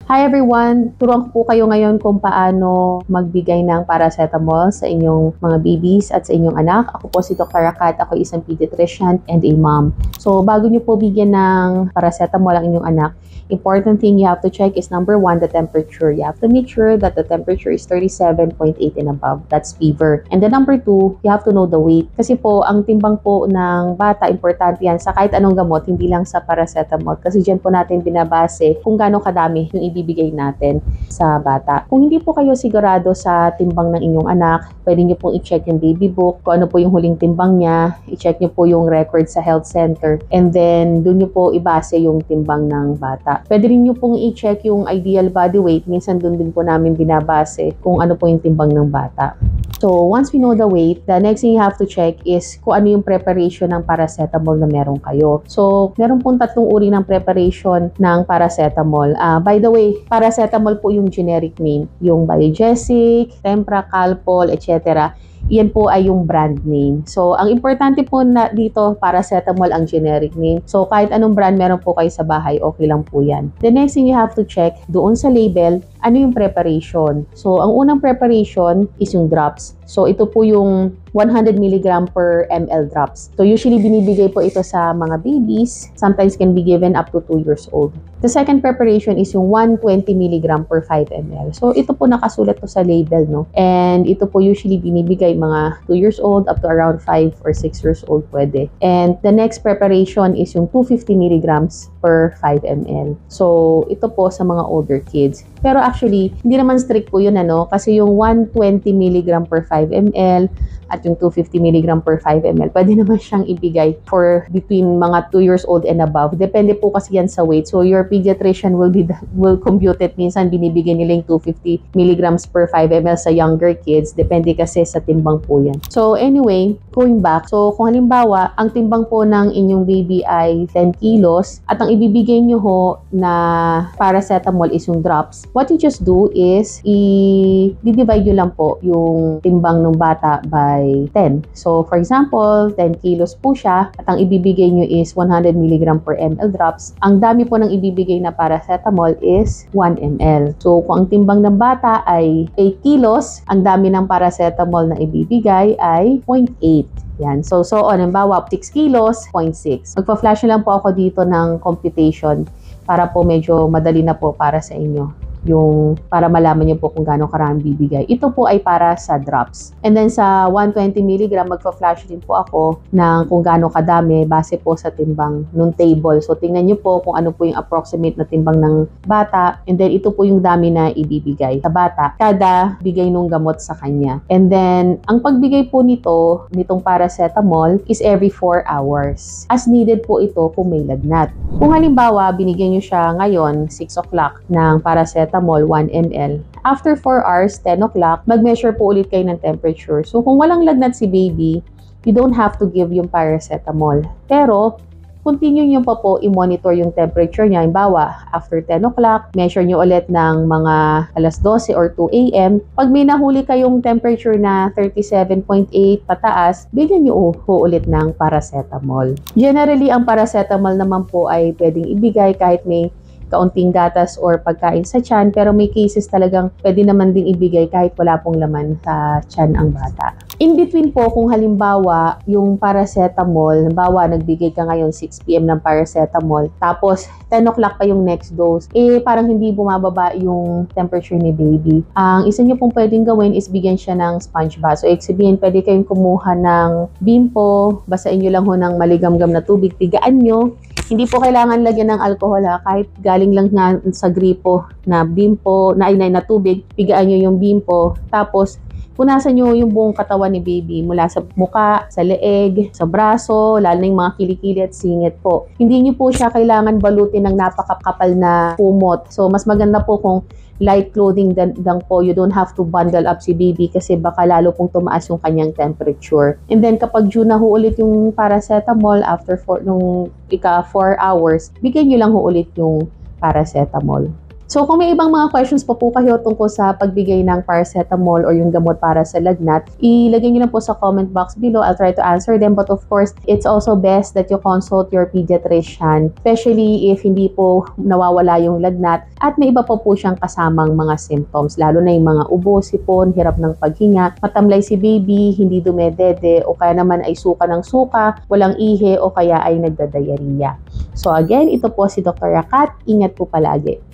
Hi everyone! Turuan ko po kayo ngayon kung paano magbigay ng paracetamol sa inyong mga babies at sa inyong anak. Ako po si Dr. Rakat, ako isang pediatrician and a mom. So bago niyo po bigyan ng paracetamol ang inyong anak, important thing you have to check is number 1, the temperature. You have to make sure that the temperature is 37.8 and above. That's fever. And then number 2, you have to know the weight. Kasi po, ang timbang po ng bata, importante yan sa kahit anong gamot, hindi lang sa paracetamol. Kasi dyan po natin binabase kung gaano kadami yung ibibigay natin sa bata. Kung hindi po kayo sigurado sa timbang ng inyong anak, pwede nyo pong i-check yung baby book, kung ano po yung huling timbang niya, i-check nyo po yung record sa health center, and then doon nyo po ibase yung timbang ng bata. Pwede rin nyo pong i-check yung ideal body weight, minsan doon din po namin binabase kung ano po yung timbang ng bata. So, once we know the weight, the next thing you have to check is kung ano yung preparation ng paracetamol na meron kayo. So, meron pong 3 uri ng preparation ng paracetamol. By the way, paracetamol po yung generic name. Yung Biogesic, Tempra, Calpol, etc. Iyan po ay yung brand name. So, ang importante po na dito, paracetamol ang generic name. So, kahit anong brand meron po kayo sa bahay, okay lang po yan. The next thing you have to check, doon sa label, ano yung preparation. So, ang unang preparation is yung drops. So, ito po yung 100 mg per ml drops. So, usually binibigay po ito sa mga babies. Sometimes can be given up to 2 years old. The second preparation is yung 120 mg per 5 ml. So, ito po nakasulat po sa label, no? And ito po usually binibigay mga 2 years old up to around 5 or 6 years old pwede. And the next preparation is yung 250 mg per 5 ml. So, ito po sa mga older kids. Pero actually, hindi naman strict po yun, ano? Kasi yung 120 mg per 5 ml at yung 250 mg per 5 ml, pwede naman siyang ibigay for between mga 2 years old and above. Depende po kasi yan sa weight. So, your pediatrician will compute it. Minsan, binibigay nila yung 250 mg per 5 ml sa younger kids. Depende kasi sa timbang po yan. So, anyway, going back. So, kung halimbawa, ang timbang po ng inyong baby ay 10 kilos at ang ibibigay nyo ho na paracetamol is yung drops, what you just do is i-divide nyo lang po yung timbang ng bata by 10. So, for example, 10 kilos po siya at ang ibibigay nyo is 100 mg per ml drops. Ang dami po ng ibibigay na paracetamol is 1 ml. So, kung ang timbang ng bata ay 8 kilos, ang dami ng paracetamol na ibibigay ay 0.8. Yan. So on. Halimbawa, 6 kilos, 0.6. Magpa-flash lang po ako dito ng computation para po medyo madali na po para sa inyo. Yung para malaman niyo po kung gaano karami bibigay. Ito po ay para sa drops. And then sa 120 mg, magpa-flash din po ako ng kung gaano kadami base po sa timbang nung table. So tingnan niyo po kung ano po yung approximate na timbang ng bata. And then ito po yung dami na ibibigay sa bata kada bigay nung gamot sa kanya. And then ang pagbigay po nitong paracetamol is every 4 hours. As needed po ito kung may lagnat. Kung halimbawa binigyan niyo siya ngayon 6 o'clock ng paracetamol 1 ml. After 4 hours, 10 o'clock, mag-measure po ulit kayo ng temperature. So, kung walang lagnat si baby, you don't have to give yung paracetamol. Pero, continue nyo pa po i-monitor yung temperature niya. Halimbawa, after 10 o'clock, measure nyo ulit ng mga alas 12 or 2 a.m. Pag may nahuli kayong temperature na 37.8 pataas, bigyan nyo ulit ng paracetamol. Generally, ang paracetamol naman po ay pwedeng ibigay kahit may kaunting gatas or pagkain sa tiyan, pero may cases talagang pwede naman ding ibigay kahit wala pong laman sa tiyan ang bata. In between po, kung halimbawa yung paracetamol, halimbawa nagbigay ka ngayon 6 p.m. ng paracetamol, tapos 10 o'clock pa yung next dose, parang hindi bumababa yung temperature ni baby. Ang isa nyo pong pwedeng gawin is bigyan siya ng sponge bath. So, sabihin, pwede kayong kumuha ng Bimpo, basain nyo lang ho ng maligamgam na tubig, tigaan nyo. Hindi po kailangan lagyan ng alcohol kahit galing lang nga sa gripo na Bimpo, na tubig, pigaan nyo yung Bimpo. Tapos, punasan nyo yung buong katawan ni baby mula sa muka, sa leeg, sa braso, lalo na yung mga kilikili at singit po. Hindi nyo po siya kailangan balutin ng napakakapal na kumot. So, mas maganda po kung light clothing lang po. You don't have to bundle up si baby kasi baka lalo pong tumaas yung kanyang temperature. And then, kapag due na ho ulit yung paracetamol after 4 hours, bigyan nyo lang ho ulit yung paracetamol. So kung may ibang mga questions pa po kayo tungkol sa pagbigay ng paracetamol or yung gamot para sa lagnat, ilagay nyo na po sa comment box below. I'll try to answer them. But of course, it's also best that you consult your pediatrician, especially if hindi po nawawala yung lagnat at may iba po siyang kasamang mga symptoms, lalo na yung mga ubo, sipon, hirap ng paghinga, matamlay si baby, hindi dumedede, o kaya naman ay suka ng suka, walang ihi, o kaya ay nagdadayariya. So again, ito po si Dr. Rakat. Ingat po palagi.